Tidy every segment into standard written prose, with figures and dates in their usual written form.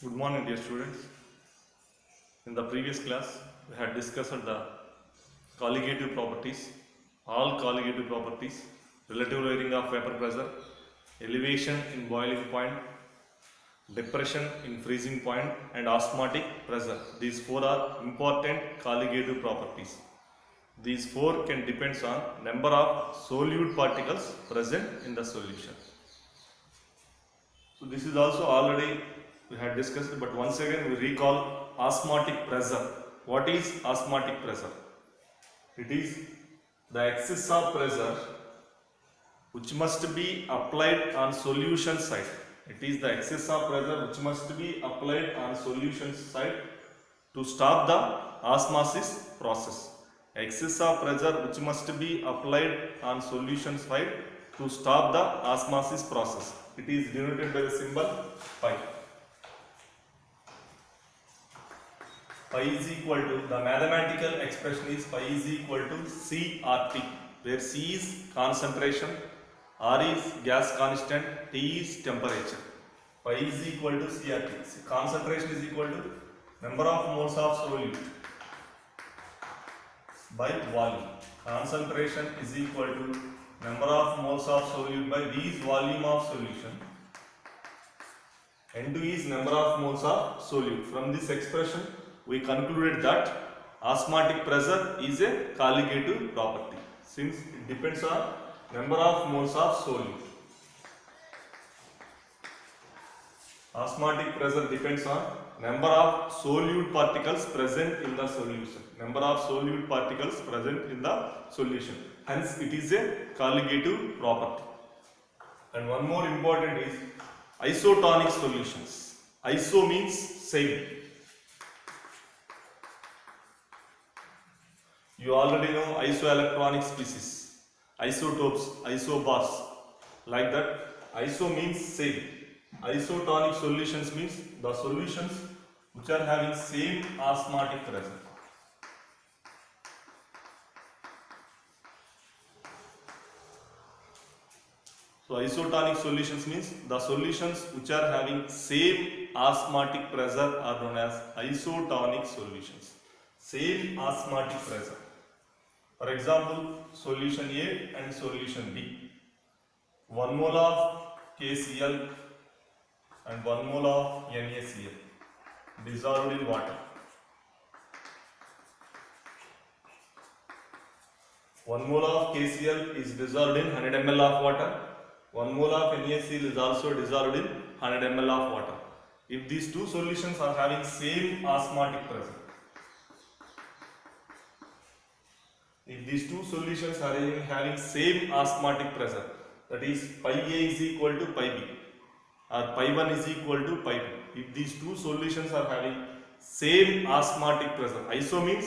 Good morning, dear students. In the previous class, we had discussed the colligative properties, all colligative properties, relative lowering of vapor pressure, elevation in boiling point, depression in freezing point, and osmotic pressure. These four are important colligative properties. These four can depend on number of solute particles present in the solution. So this is also already we had discussed, but once again we recall osmotic pressure. What is osmotic pressure? It is the excess of pressure which must be applied on solution side. It is the excess of pressure which must be applied on solution side to stop the osmosis process. Excess of pressure which must be applied on solution side to stop the osmosis process. It is denoted by the symbol pi. Pi is equal to, the mathematical expression is pi is equal to CRT, where C is concentration, R is gas constant, T is temperature. Pi is equal to CRT. Concentration is equal to number of moles of solute by volume. Concentration is equal to number of moles of solute by V is volume of solution. N2 is number of moles of solute. From this expression, we concluded that osmotic pressure is a colligative property since it depends on number of moles of solute. Osmotic pressure depends on number of solute particles present in the solution. Number of solute particles present in the solution. Hence, it is a colligative property. And one more important is isotonic solutions. Iso means same. You already know isoelectronic species, isotopes, isobars, like that. Iso means same. Isotonic solutions means the solutions which are having same osmotic pressure. So isotonic solutions means the solutions which are having same osmotic pressure are known as isotonic solutions. Same osmotic pressure. For example, solution A and solution B. 1 mole of KCl and 1 mole of NaCl dissolved in water. 1 mole of KCl is dissolved in 100 ml of water. 1 mole of NaCl is also dissolved in 100 ml of water. If these two solutions are having same osmotic pressure, if these two solutions are having same osmotic pressure, that is pi A is equal to pi B or pi 1 is equal to pi 2. If these two solutions are having same osmotic pressure, iso means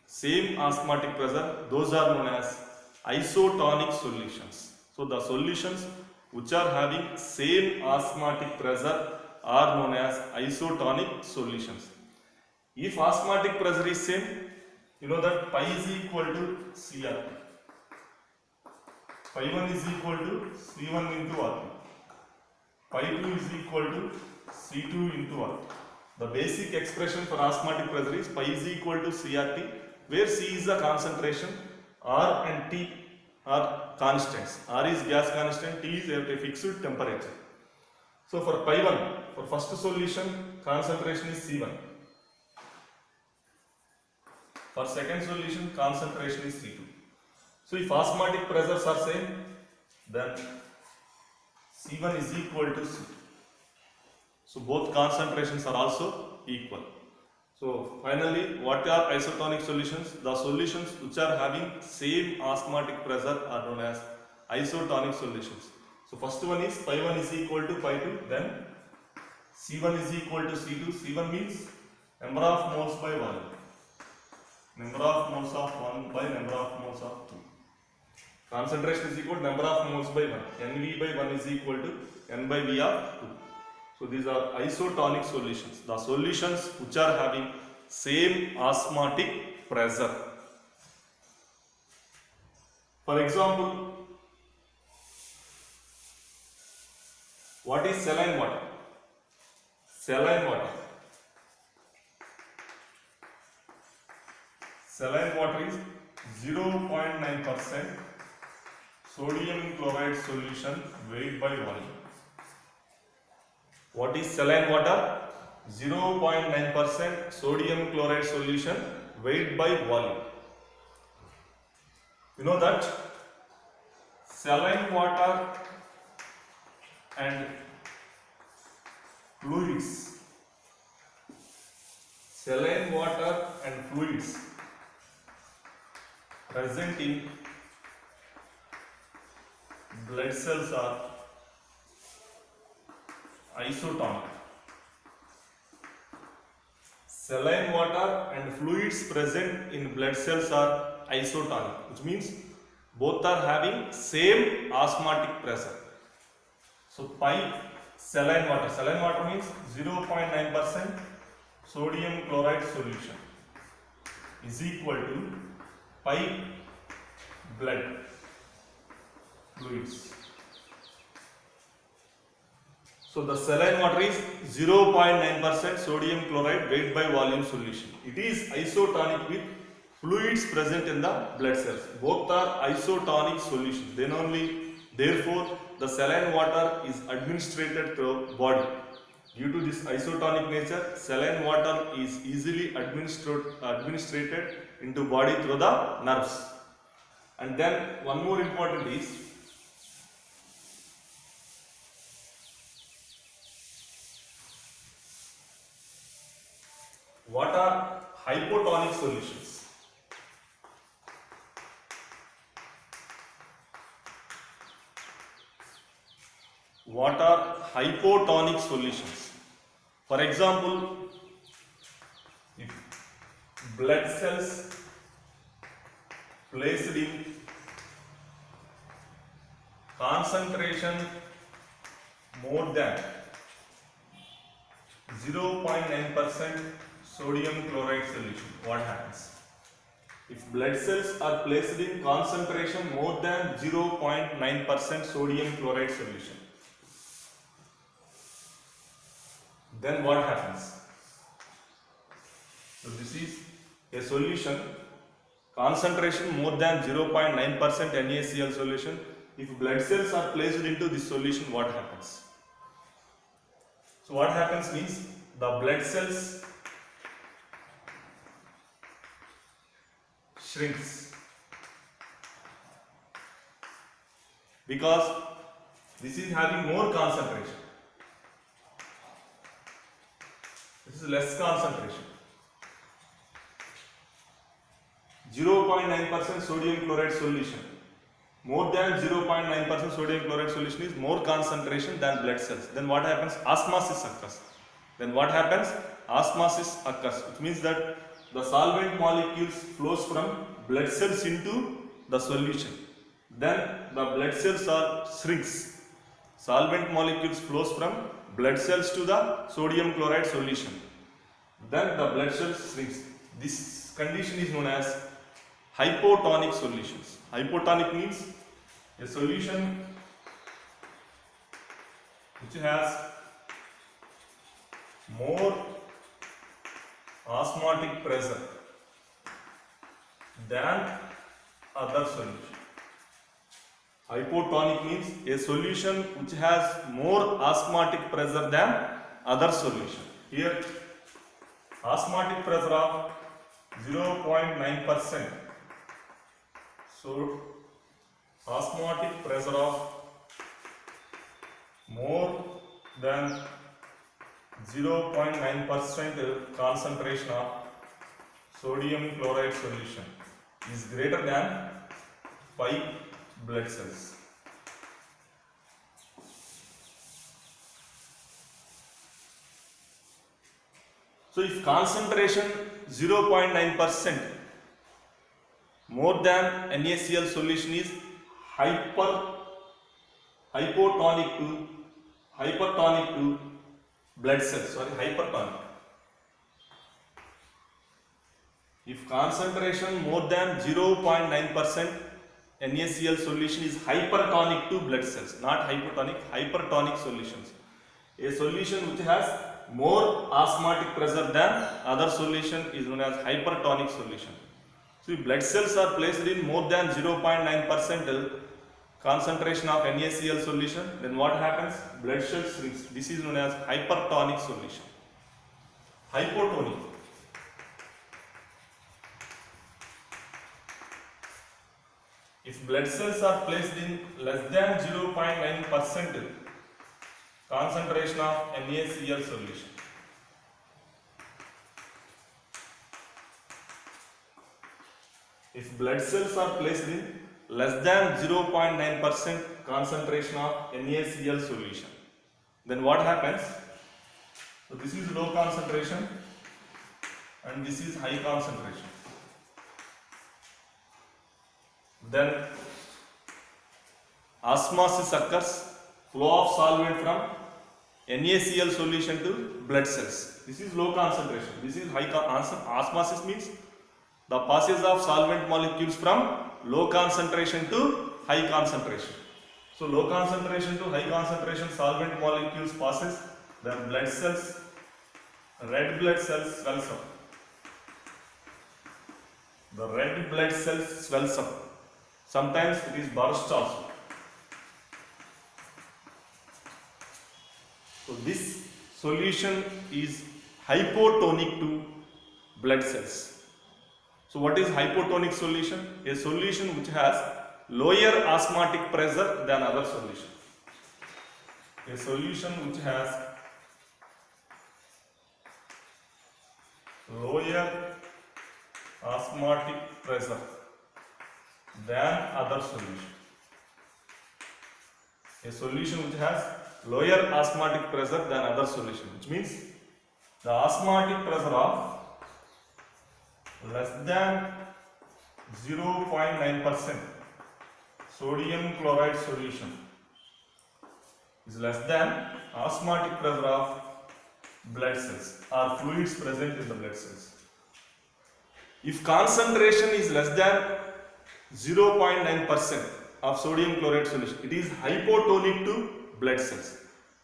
same osmotic pressure, those are known as isotonic solutions. So the solutions which are having same osmotic pressure are known as isotonic solutions. If osmotic pressure is same, you know that pi is equal to CRT. Pi 1 is equal to C1 into RT. Pi 2 is equal to C2 into RT. The basic expression for osmotic pressure is pi is equal to CRT, where C is the concentration, R and T are constants. R is gas constant, T is a fixed temperature. So for pi 1, for first solution, concentration is C1. For second solution, concentration is C2. So if osmotic pressures are same, then C1 is equal to C2. So both concentrations are also equal. So finally, what are isotonic solutions? The solutions which are having same osmotic pressure are known as isotonic solutions. So first one is pi 1 is equal to pi 2, then C1 is equal to C2. C1 means number of moles by volume. Number of moles of 1 by number of moles of 2. Concentration is equal to number of moles by 1. NV by 1 is equal to N by V of 2. So these are isotonic solutions. The solutions which are having same osmotic pressure. For example, what is saline water? saline water. Saline water is 0.9% sodium chloride solution weight by volume. What is saline water? 0.9% sodium chloride solution weight by volume. You know that saline water and fluids, saline water and fluids present in blood cells are isotonic. Saline water and fluids present in blood cells are isotonic, which means both are having same osmotic pressure. So pi saline water means 0.9% sodium chloride solution is equal to pi blood fluids. So the saline water is 0.9% sodium chloride weight by volume solution. It is isotonic with fluids present in the blood cells. Both are isotonic solutions. Then only, therefore, the saline water is administered through body. Due to this isotonic nature, saline water is easily administered into body through the nerves. And then one more important is what are hypotonic solutions? What are hypotonic solutions? For example, if blood cells placed in concentration more than 0.9% sodium chloride solution, what happens? If blood cells are placed in concentration more than 0.9% sodium chloride solution, then what happens? So this is a solution, concentration more than 0.9% NaCl solution. If blood cells are placed into this solution, what happens? So what happens means the blood cells shrinks because this is having more concentration. This is less concentration. 0.9% sodium chloride solution. More than 0.9% sodium chloride solution is more concentration than blood cells. Then what happens? Osmosis occurs. Then what happens? Osmosis occurs. Which means that the solvent molecules flows from blood cells into the solution. Then the blood cells are shrinks. Solvent molecules flows from blood cells to the sodium chloride solution. Then the blood cells shrinks. This condition is known as hypotonic solutions. Hypotonic means a solution which has more osmotic pressure than other solution. Hypotonic means a solution which has more osmotic pressure than other solution. Here osmotic pressure of 0.9%. So osmotic pressure of more than 0.9% concentration of sodium chloride solution is greater than 5 blood cells. So if concentration 0.9% more than NaCl solution is hypertonic to blood cells, hypertonic. If concentration more than 0.9% NaCl solution is hypertonic to blood cells, not hypotonic, hypertonic solutions. A solution which has more osmotic pressure than other solution is known as hypertonic solution. So if blood cells are placed in more than 0.9% concentration of NaCl solution, then what happens? Blood cells shrinks. This is known as hypertonic solution. Hypotonic. If blood cells are placed in less than 0.9% concentration of NaCl solution, if blood cells are placed in less than 0.9% concentration of NaCl solution, then what happens? So this is low concentration and this is high concentration. Then osmosis occurs, flow of solvent from NaCl solution to blood cells. This is low concentration. This is high osmosis means the passage of solvent molecules from low concentration to high concentration. So low concentration to high concentration solvent molecules passes, the blood cells, red blood cells swells up. The red blood cells swells up. Sometimes it is burst also. So this solution is hypotonic to blood cells. So what is hypotonic solution? A solution which has lower osmotic pressure than other solution. A solution which has lower osmotic pressure than other solution. A solution which has lower osmotic pressure than other solution, which means the osmotic pressure of less than 0.9% sodium chloride solution is less than osmotic pressure of blood cells or fluids present in the blood cells. If concentration is less than 0.9% of sodium chloride solution, it is hypotonic to blood cells.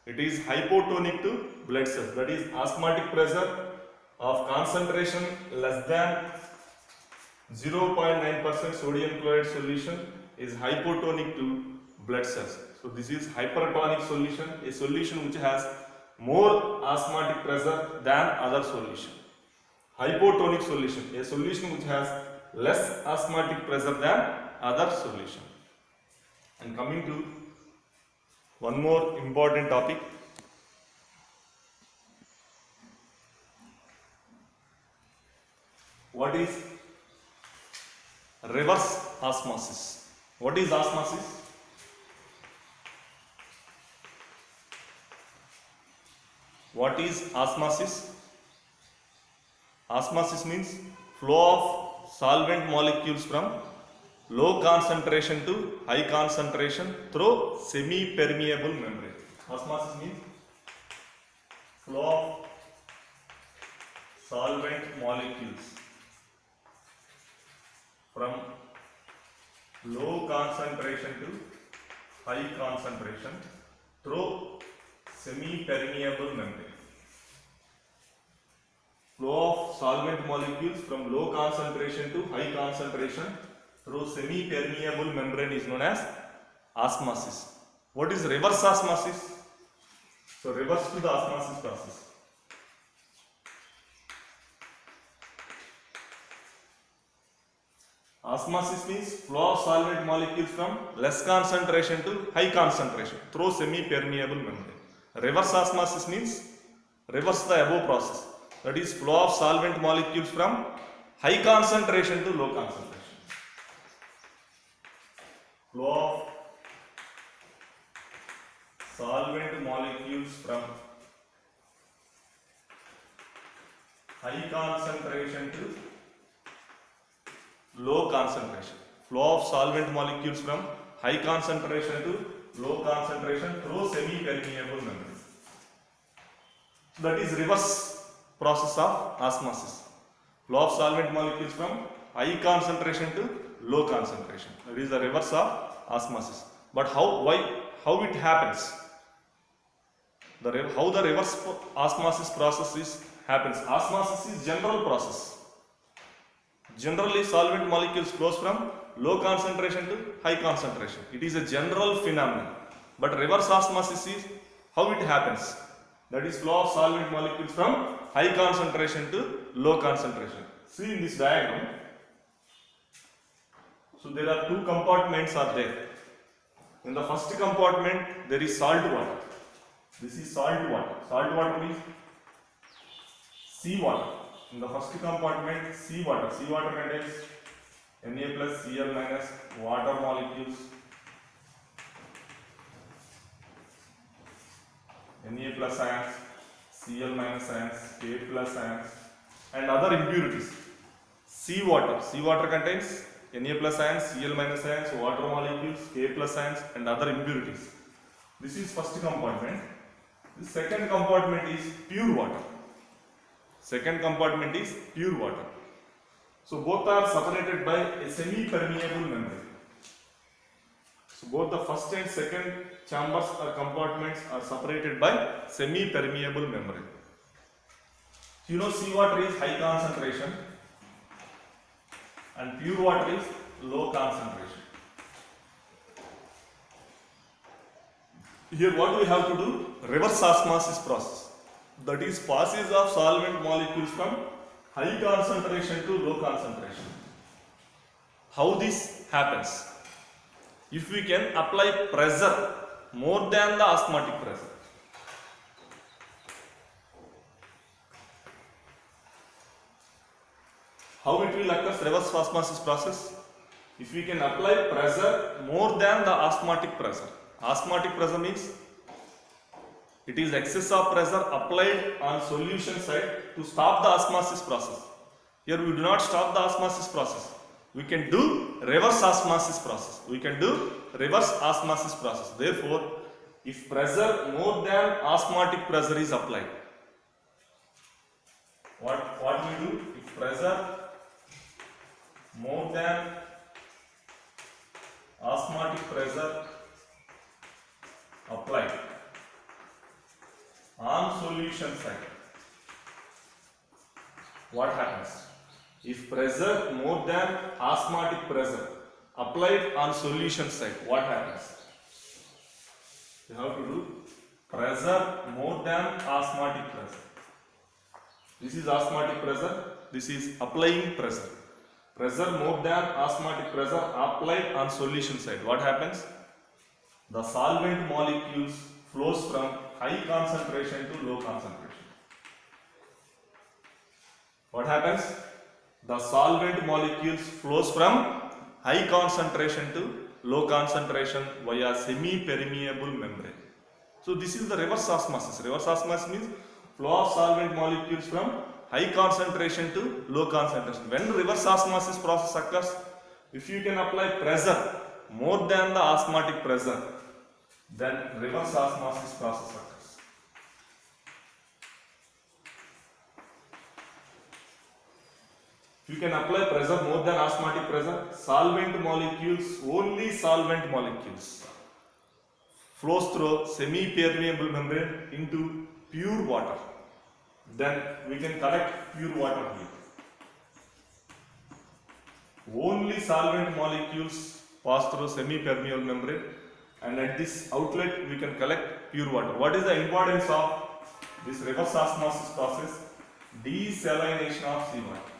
It is hypotonic to blood cells. That is, osmotic pressure of concentration less than 0.9% sodium chloride solution is hypotonic to blood cells. So this is hypertonic solution, a solution which has more osmotic pressure than other solution. Hypotonic solution, a solution which has less osmotic pressure than other solution. And coming to one more important topic. What is reverse osmosis? What is osmosis? What is osmosis? Osmosis means flow of solvent molecules from low concentration to high concentration through semi-permeable membrane. Osmosis means flow of solvent molecules from low concentration to high concentration through semi-permeable membrane. Flow of solvent molecules from low concentration to high concentration through semi-permeable membrane is known as osmosis. What is reverse osmosis? So reverse to the osmosis process. Osmosis means flow of solvent molecules from less concentration to high concentration through semi-permeable membrane. Reverse osmosis means reverse the above process. That is, flow of solvent molecules from high concentration to low concentration. Flow of solvent molecules from high concentration to low concentration. Flow of solvent molecules from high concentration to low concentration through semi-permeable membrane. That is reverse process of osmosis. Flow of solvent molecules from high concentration to low concentration. That is the reverse of osmosis. But how it happens? how the reverse osmosis process happens. Osmosis is general process. Generally, solvent molecules flows from low concentration to high concentration. It is a general phenomenon. But reverse osmosis is how it happens. That is flow of solvent molecules from high concentration to low concentration. See in this diagram. So there are two compartments are there. In the first compartment there is salt water. This is salt water. Salt water means sea water. In the first compartment, sea water. Sea water contains Na plus Cl minus water molecules. Na plus ions, Cl minus ions, K plus ions, and other impurities. Sea water. Sea water contains Na plus ions, Cl minus ions, water molecules, K plus ions, and other impurities. This is first compartment. The second compartment is pure water. Second compartment is pure water. So both are separated by a semi-permeable membrane. So both the first and second chambers or compartments are separated by semi-permeable membrane. You know, seawater is high concentration and pure water is low concentration. Here what we have to do? Reverse osmosis process. That is passage of solvent molecules from high concentration to low concentration. How this happens? If we can apply pressure more than the osmotic pressure. How it will occur reverse osmosis process? If we can apply pressure more than the osmotic pressure. Osmotic pressure means it is excess of pressure applied on solution side to stop the osmosis process. Here we do not stop the osmosis process. We can do reverse osmosis process. We can do reverse osmosis process. Therefore, if pressure more than osmotic pressure is applied, what we do? If pressure more than osmotic pressure applied on solution side, what happens? If pressure more than osmotic pressure applied on solution side, what happens? You have to do pressure more than osmotic pressure. This is osmotic pressure, this is applying pressure. Pressure more than osmotic pressure applied on solution side. What happens? The solvent molecules flows from high concentration to low concentration. What happens? The solvent molecules flows from high concentration to low concentration via semi-permeable membrane. So this is the reverse osmosis. Reverse osmosis means flow of solvent molecules from high concentration to low concentration. When reverse osmosis process occurs, if you can apply pressure more than the osmotic pressure, then reverse osmosis process occurs. If you can apply pressure more than osmotic pressure, solvent molecules, only solvent molecules, flows through semi-permeable membrane into pure water. Then we can collect pure water here. Only solvent molecules pass through semi-permeable membrane, and at this outlet we can collect pure water. What is the importance of this reverse osmosis process? Desalination of seawater.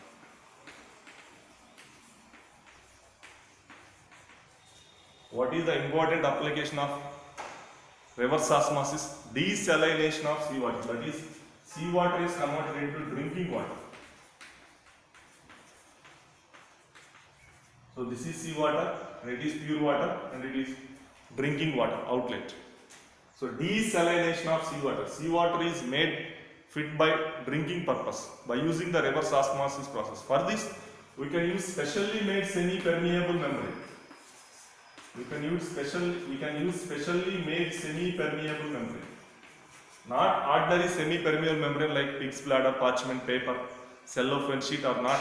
What is the important application of reverse osmosis? Desalination of seawater. That is, seawater is converted into drinking water. So this is seawater and it is pure water and it is drinking water outlet. So desalination of seawater. Seawater is made fit by drinking purpose by using the reverse osmosis process. For this, we can use specially made semi-permeable membrane. We can use specially made semi-permeable membrane. Not ordinary semi-permeable membrane like pig's bladder, parchment paper, cellophane sheet are not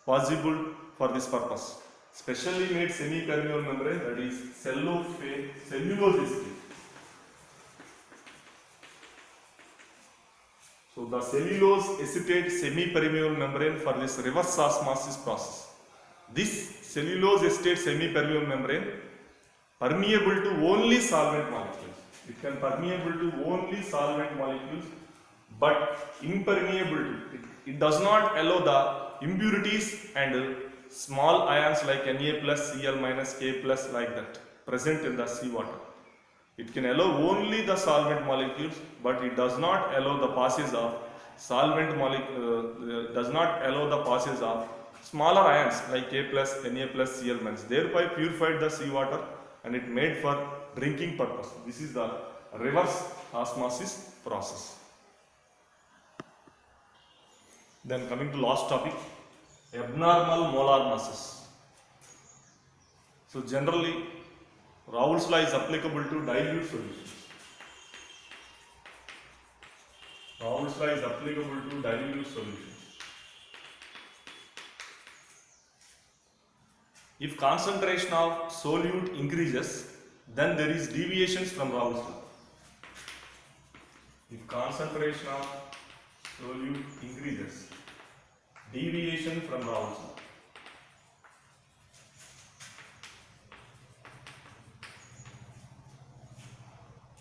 possible for this purpose. Specially made semi-permeable membrane, that is cellulose sheet. So the cellulose acetate semi-permeable membrane for this reverse osmosis process. This cellulose acetate semi-permeable membrane permeable to only solvent molecules. It can permeable to only solvent molecules, but impermeable to it does not allow the impurities and small ions like Na plus, Cl minus, K plus like that present in the seawater. It can allow only the solvent molecules, but it does not allow the passage of solvent does not allow the passage of smaller ions like K plus, Na plus, Cl minus. Thereby purified the seawater and it made for drinking purpose. This is the reverse osmosis process. Then coming to last topic, abnormal molar masses. So generally Raoult's law is applicable to dilute solutions. Raoult's law is applicable to dilute solutions. If concentration of solute increases, then there is deviations from Raoult's law. If concentration of solute increases, deviation from Raoult's law.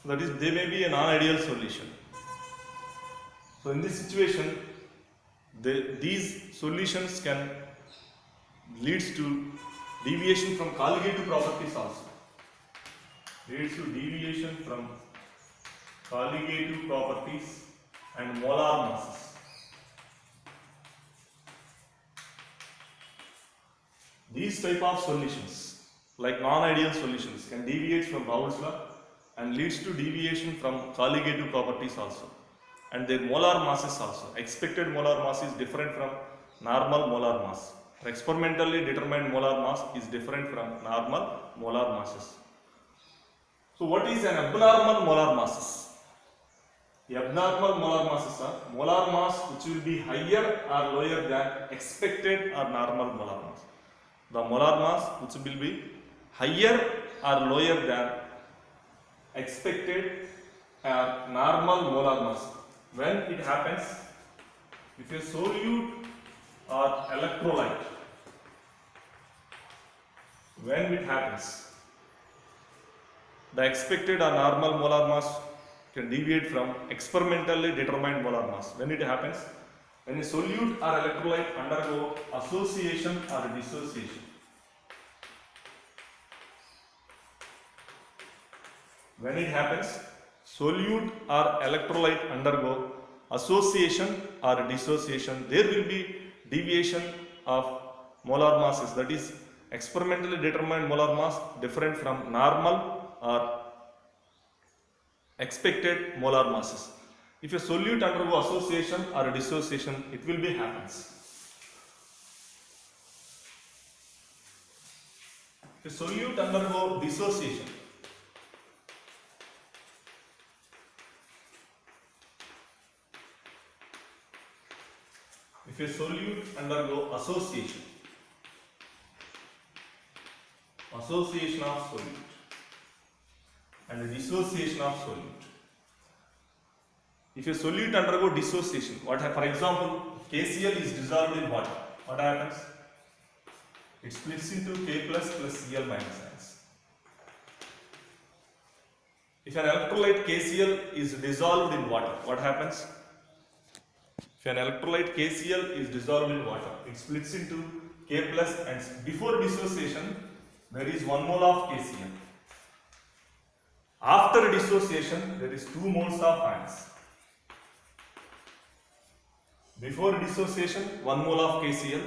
That is, they may be a non-ideal solution. So in this situation, these solutions can leads to deviation from colligative properties also. Leads to deviation from colligative properties and molar masses. These type of solutions, like non-ideal solutions, can deviate from Raoult's law and leads to deviation from colligative properties also, and their molar masses also. Expected molar mass is different from normal molar mass. Experimentally determined molar mass is different from normal molar masses. So what is an abnormal molar masses? The abnormal molar masses are molar mass which will be higher or lower than expected or normal molar mass. The molar mass which will be higher or lower than expected or normal molar mass. When it happens, if a solute or electrolyte, when it happens, the expected or normal molar mass can deviate from experimentally determined molar mass. When it happens, when a solute or electrolyte undergo association or dissociation. When it happens, solute or electrolyte undergo association or dissociation, there will be deviation of molar masses, that is experimentally determined molar mass different from normal or expected molar masses. If a solute undergo association or dissociation, it will be happens. If a solute undergo dissociation, if a solute undergo association of solute and dissociation of solute. If a solute undergo dissociation, for example, KCl is dissolved in water, what happens? It splits into K plus Cl minus ions. If an electrolyte KCl is dissolved in water, what happens? If an electrolyte KCl is dissolved in water, it splits into K plus, and before dissociation there is 1 mole of KCl. After dissociation there is 2 moles of ions. Before dissociation 1 mole of KCl.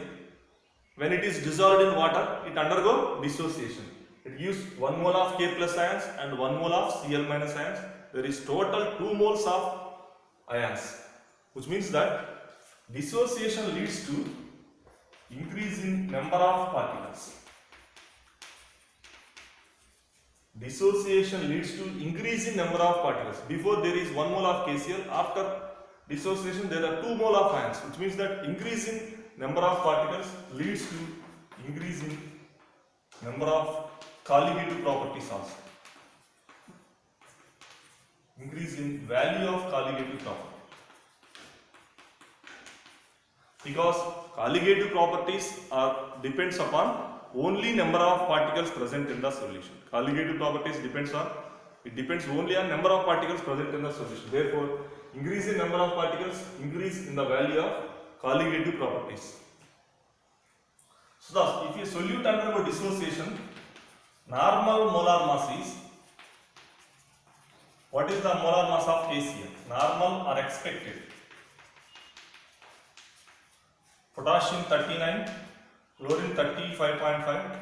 When it is dissolved in water, it undergo dissociation. It gives 1 mole of K plus ions and 1 mole of Cl minus ions. There is total 2 moles of ions, which means that dissociation leads to increase in number of particles. Dissociation leads to increase in number of particles. Before there is 1 mole of KCl, after dissociation there are 2 mole of ions, which means that increase in number of particles leads to increase in number of colligative properties also. Increase in value of colligative property. because colligative properties depends upon only number of particles present in the solution. Colligative properties depends only on number of particles present in the solution. Therefore, increase in number of particles, increase in the value of colligative properties. So thus, if a solute undergo dissociation, normal molar mass is, what is the molar mass of KCl? Normal or expected? Potassium 39, chlorine 35.5,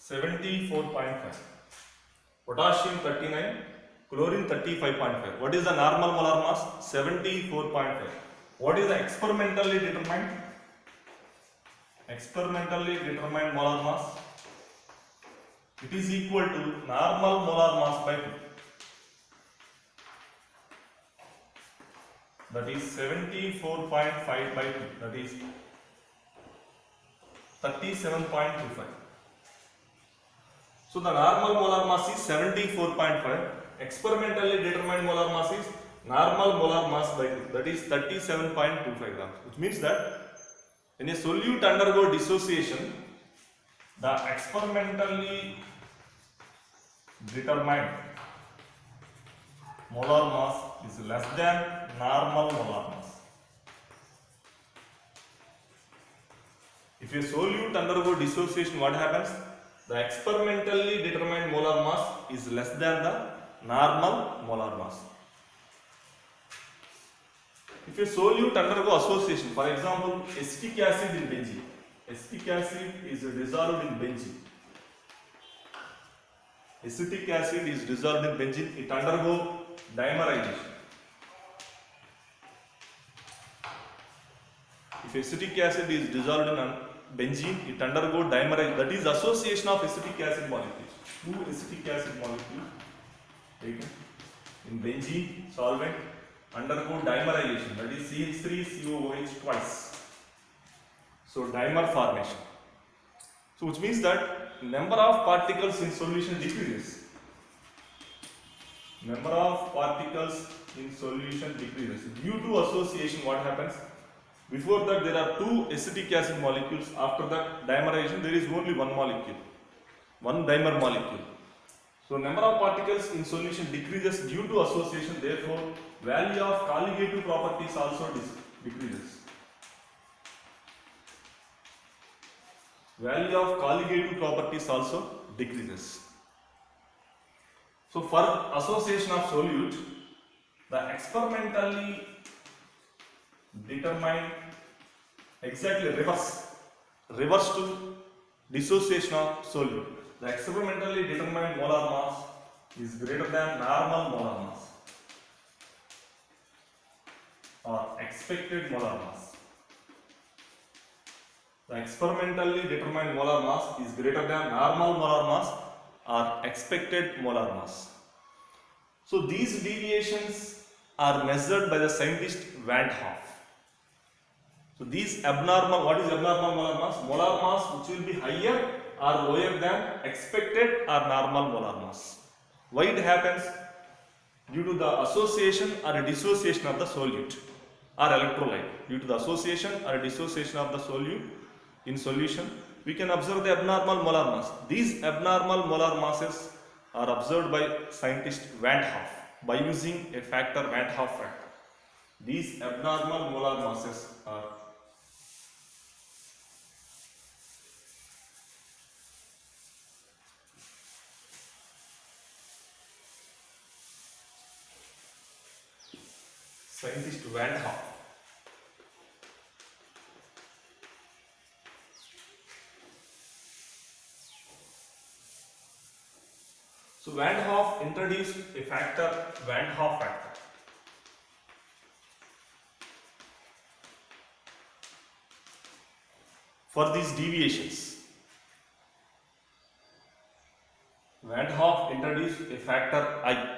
74.5. Potassium 39, chlorine 35.5. What is the normal molar mass? 74.5. What is the experimentally determined? Experimentally determined molar mass? It is equal to normal molar mass by 2. That is 74.5 by 2. That is 37.25. So the normal molar mass is 74.5. Experimentally determined molar mass is normal molar mass by 2. That is 37.25 grams. Which means that when a solute undergo dissociation, the experimentally determined molar mass is less than normal molar mass. If a solute undergo dissociation, what happens? The experimentally determined molar mass is less than the normal molar mass. If a solute undergo association, for example, acetic acid in benzene. Acetic acid is dissolved in benzene. Acetic acid is dissolved in benzene, it undergo dimerization. If acetic acid is dissolved in benzene, it undergo dimerization. That is association of acetic acid molecules. Two acetic acid molecules taken in benzene solvent undergo dimerization. That is CH3COOH twice. So dimer formation. So which means that number of particles in solution decreases. Number of particles in solution decreases. Due to association, what happens? Before that there are two acetic acid molecules. After that dimerization there is only one molecule. One dimer molecule. So number of particles in solution decreases due to association. Therefore, value of colligative properties also decreases. Value of colligative properties also decreases. So for association of solute, the experimentally determined exactly reverse to dissociation of solute. The experimentally determined molar mass is greater than normal molar mass or expected molar mass. The experimentally determined molar mass is greater than normal molar mass or expected molar mass. So these deviations are measured by the scientist Van 't Hoff. So these abnormal, what is abnormal molar mass? Molar mass which will be higher or lower than expected or normal molar mass. Why it happens? Due to the association or dissociation of the solute or electrolyte. Due to the association or dissociation of the solute in solution, we can observe the abnormal molar mass. These abnormal molar masses are observed by scientist Van 't Hoff by using a factor, Van 't Hoff factor. These abnormal molar masses are scientist Van 't Hoff. So Van 't Hoff introduced a factor, Van 't Hoff factor. For these deviations, Van 't Hoff introduced a factor I.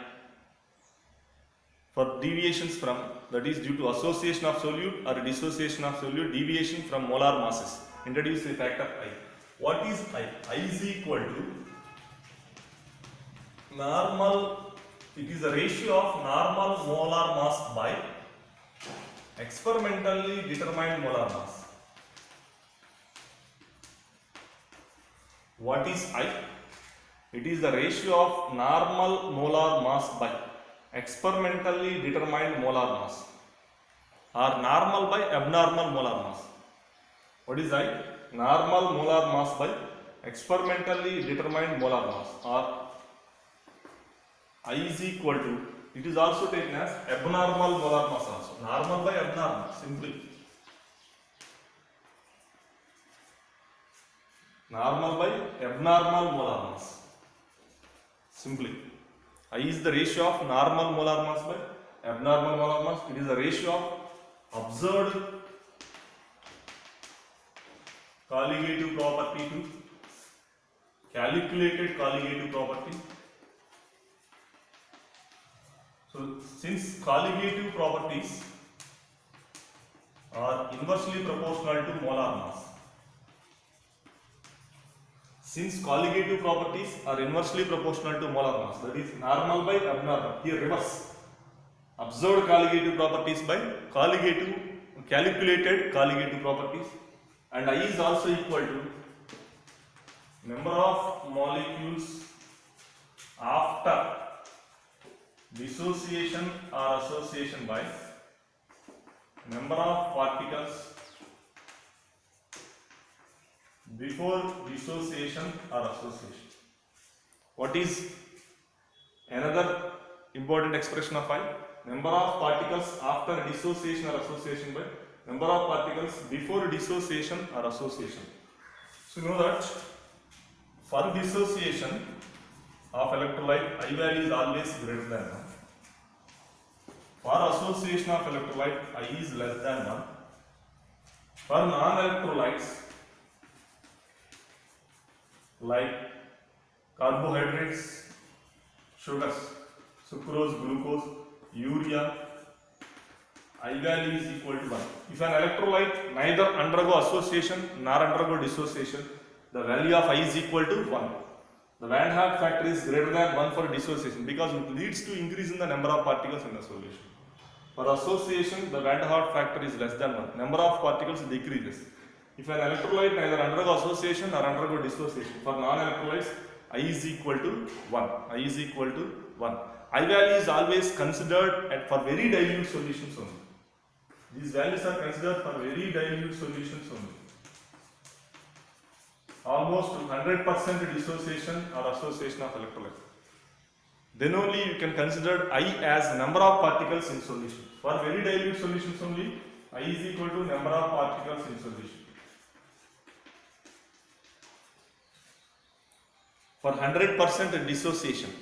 For deviations from, that is due to association of solute or dissociation of solute, deviation from molar masses, introduce a factor I. What is I? I is equal to normal, it is the ratio of normal molar mass by experimentally determined molar mass. What is I? It is the ratio of normal molar mass by experimentally determined molar mass, or normal by abnormal molar mass. What is I? Normal molar mass by experimentally determined molar mass, or I is equal to, it is also taken as abnormal molar mass also. Normal by abnormal, simply. Normal by abnormal molar mass. Simply. I is the ratio of normal molar mass by abnormal molar mass. It is the ratio of observed colligative property to calculated colligative property. So, since colligative properties are inversely proportional to molar mass, since colligative properties are inversely proportional to molar mass, that is normal by abnormal, here reverse, observed colligative properties by calculated colligative properties, and I is also equal to number of molecules after dissociation or association by number of particles before dissociation or association. What is another important expression of I? Number of particles after dissociation or association by number of particles before dissociation or association. So you know that for dissociation of electrolyte, I value is always greater than 1. For association of electrolyte, I is less than 1. For non-electrolytes like carbohydrates, sugars, sucrose, glucose, urea, I value is equal to 1. If an electrolyte neither undergo association nor undergo dissociation, the value of I is equal to 1. The Van Hoff factor is greater than 1 for dissociation because it leads to increase in the number of particles in the solution. For association, the Van Hoff factor is less than 1. Number of particles decreases. If an electrolyte neither undergo association or undergo dissociation, for non-electrolytes, I is equal to 1. I is equal to 1. I value is always considered for very dilute solutions only. These values are considered for very dilute solutions only. Almost 100% dissociation or association of electrolyte. Then only you can consider I as number of particles in solution. For very dilute solutions only, I is equal to number of particles in solution. For 100% dissociation,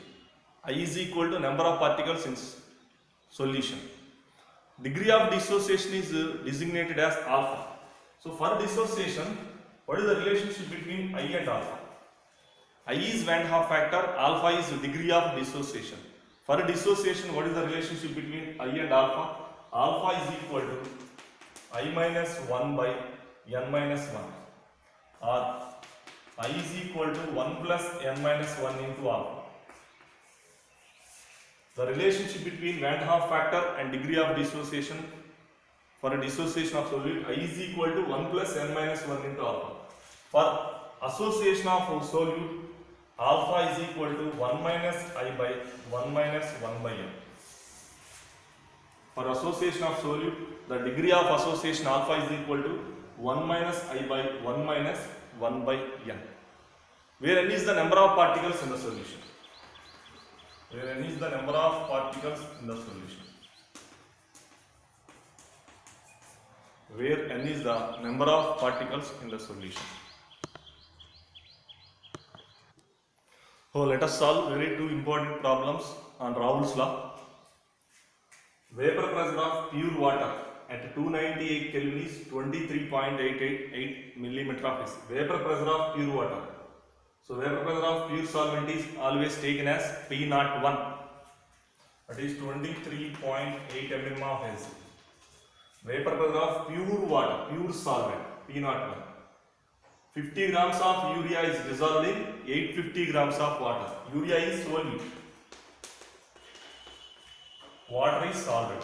I is equal to number of particles in solution. Degree of dissociation is designated as alpha. So for dissociation, what is the relationship between I and alpha? I is Van Hoff factor, alpha is degree of dissociation. For dissociation, what is the relationship between I and alpha? Alpha is equal to I minus 1 by n minus 1, or I is equal to 1 plus n minus 1 into alpha. The relationship between Van Hoff factor and degree of dissociation for a dissociation of solute, I is equal to 1 plus n minus 1 into alpha. For association of solute, alpha is equal to 1 minus I by 1 minus 1 by n. For association of solute, the degree of association alpha is equal to 1 minus I by 1 minus 1 by n, where n is the number of particles in the solution. Where n is the number of particles in the solution. Where n is the number of particles in the solution. So let us solve very two important problems on Raoult's law. Vapor pressure of pure water at 298 Kelvin is 23.888 millimeter of SI. Vapor pressure of pure water. So vapor pressure of pure solvent is always taken as P01. That is 23.8 mm of SI. Vapor pressure of pure water, pure solvent, P01. 50 grams of urea is dissolved in 850 grams of water. Urea is solute. Water is solvent.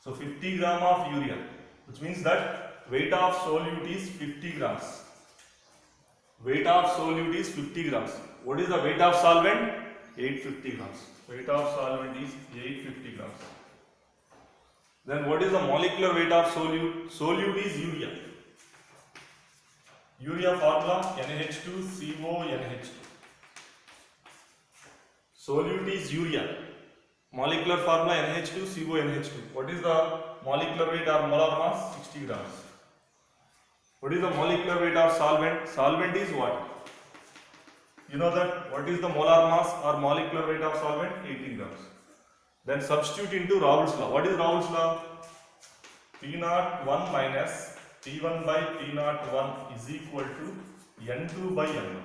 So 50 gram of urea, which means that weight of solute is 50 grams. weight of solute is 50 grams. What is the weight of solvent? 850 grams. Weight of solvent is 850 grams. Then what is the molecular weight of solute? Solute is urea. Urea formula NH2CONH2. Solute is urea. Molecular formula NH2CONH2. What is the molecular weight or molar mass? 60 grams. What is the molecular weight of solvent? Solvent is water. You know that what is the molar mass or molecular weight of solvent? 18 grams. Then substitute into Raoult's law. What is Raoult's law? P01 minus P1 by P01 is equal to N2 by N1.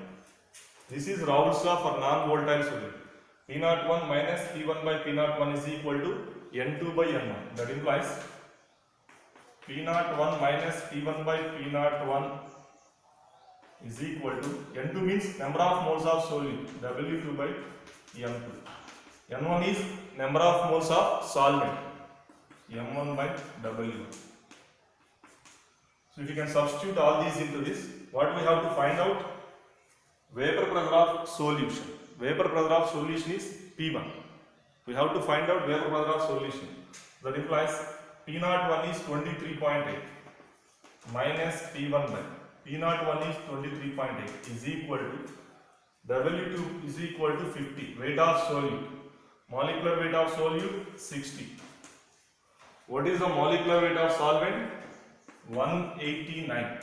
This is Raoult's law for non-volatile solute. P01 minus P1 by P01 is equal to N2 by N1. That implies P01 minus P1 by P01 is equal to N2 means number of moles of solute, W2 by M2. N1 is number of moles of solvent, M1 by W1. So if you can substitute all these into this, what we have to find out? Vapor pressure of solution. Vapor pressure of solution is P1. We have to find out vapor pressure of solution. That implies P01 is 23.8 minus P1 by P01 is 23.8 is equal to W2 is equal to 50. Weight of solute. Molecular weight of solute 60. What is the molecular weight of solvent? 189.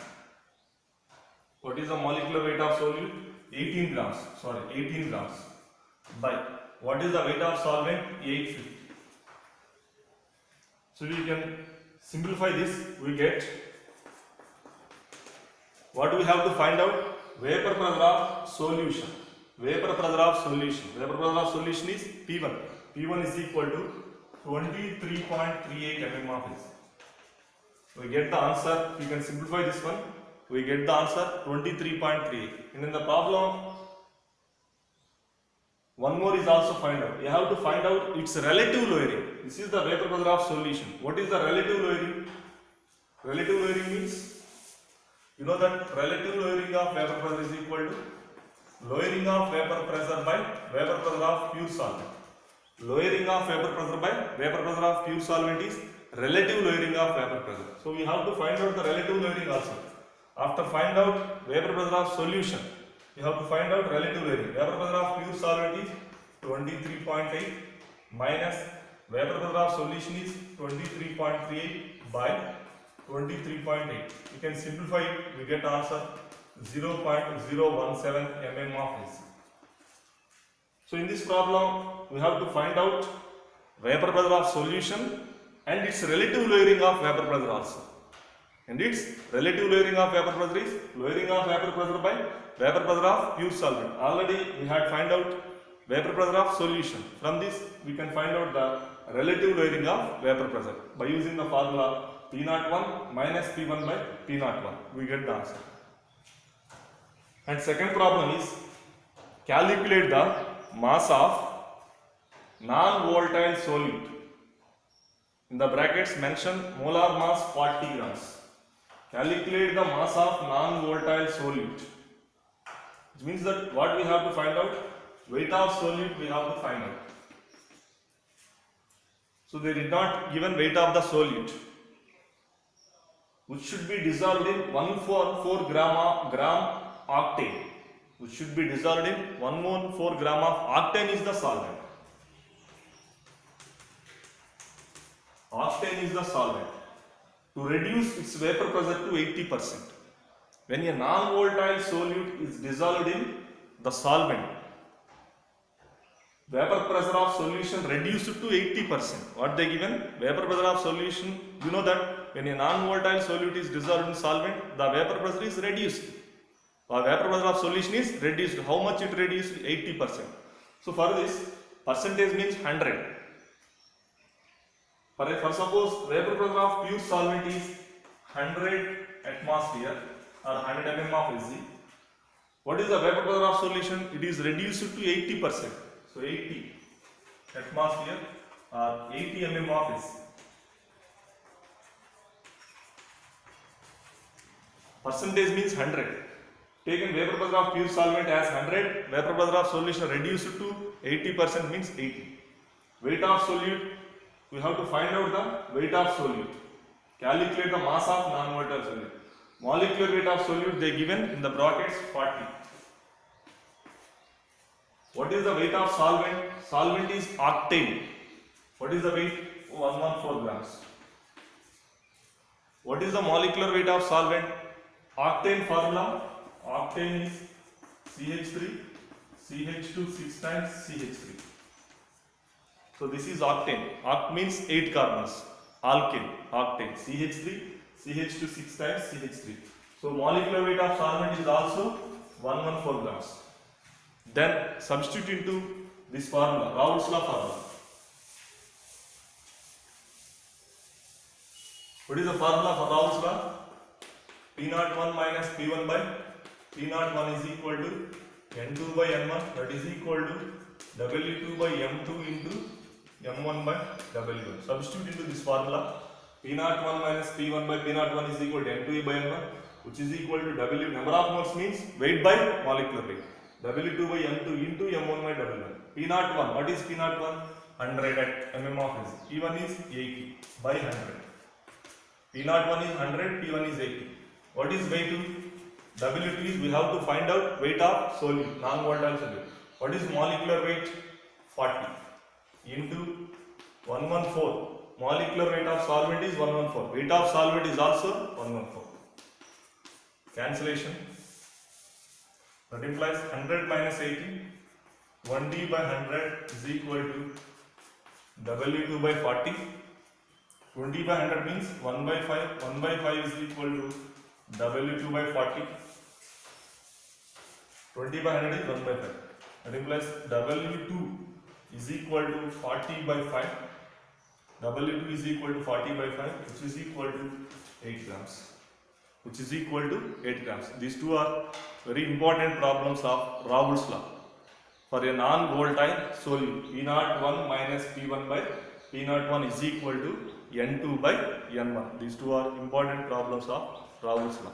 What is the molecular weight of solute? 18 grams. Sorry, 18 grams. By what is the weight of solvent? 850. So we can simplify this. We get what we have to find out? Vapor pressure of solution. Vapor pressure of solution. Vapor pressure of solution is P1. P1 is equal to 23.38 mm of S. We get the answer. You can simplify this one. We get the answer 23.38. And in the problem, one more is also find out. You have to find out its relative lowering. This is the vapor pressure of solution. What is the relative lowering? Relative lowering means, you know that relative lowering of vapor pressure is equal to lowering of vapor pressure by vapor pressure of pure solvent. Lowering of vapor pressure by vapor pressure of pure solvent is relative lowering of vapor pressure. So we have to find out the relative lowering also. After find out vapor pressure of solution, you have to find out relative lowering. Vapor pressure of pure solvent is 23.8 minus vapor pressure of solution is 23.38 by 23.8. You can simplify it. We get answer 0.017 mm of AC. So in this problem, we have to find out vapor pressure of solution and its relative lowering of vapor pressure also. And its relative lowering of vapor pressure is lowering of vapor pressure by vapor pressure of pure solvent. Already we had find out vapor pressure of solution. From this we can find out the relative lowering of vapor pressure by using the formula P01 minus P1 by P01. We get the answer. And second problem is calculate the mass of non-volatile solute. In the brackets mention molar mass 40 grams. Calculate the mass of non-volatile solute. Which means that what we have to find out? Weight of solute we have to find out. So they did not given weight of the solute, which should be dissolved in 114 gram octane. Which should be dissolved in 114 gram of octane is the solvent. Octane is the solvent. To reduce its vapor pressure to 80%. When a non-volatile solute is dissolved in the solvent, vapor pressure of solution reduced to 80%. What they given? Vapor pressure of solution, you know that when a non-volatile solute is dissolved in solvent, the vapor pressure is reduced. The vapor pressure of solution is reduced. How much it reduced? 80%. So for this, percentage means 100. For suppose vapor pressure of pure solvent is 100 atmosphere or 100 mm of Hg. What is the vapor pressure of solution? It is reduced to 80%. So 80 atmosphere or 80 mm of Hg. Percentage means 100. taken vapor pressure of pure solvent as 100, vapor pressure of solution reduced to 80% means 80. Weight of solute, we have to find out the weight of solute. Calculate the mass of non-volatile solute. Molecular weight of solute they given in the brackets 40. What is the weight of solvent? Solvent is octane. What is the weight? 114 grams. What is the molecular weight of solvent? Octane formula. Octane is CH3, CH2 6 times CH3. So this is octane. Oct means 8 carbons. Alkane, octane. CH3, CH2 6 times CH3. So molecular weight of solvent is also 114 grams. Then substitute into this formula, Raoult's law formula. What is the formula for Raoult's law? P01 minus P1 by P01 is equal to N2 by N1, that is equal to W2 by M2 into M1 by W1. Substitute into this formula. P01 minus P1 by P01 is equal to N2 by N1, which is equal to W, number of moles means weight by molecular weight. W2 by M2 into M1 by W1. P01, what is P01? 100 at mm of S. P1 is 80 by 100. P01 is 100, P1 is 80. What is weight? W2 is, we have to find out weight of solute, non-volatile solute. What is molecular weight? 40 into 114. Molecular weight of solvent is 114. Weight of solvent is also 114. Cancellation. That implies 100 minus 80. 1D by 100 is equal to W2 by 40. 20 by 100 means 1 by 5. 1 by 5 is equal to W2 by 40. 20 by 100 is 1 by 5. That implies W2 is equal to 40 by 5. W2 is equal to 40 by 5, which is equal to 8 grams. Which is equal to 8 grams. These two are very important problems of Raoult's law. For a non-volatile solute, P01 minus P1 by P01 is equal to N2 by N1. These two are important problems of Raoult's law.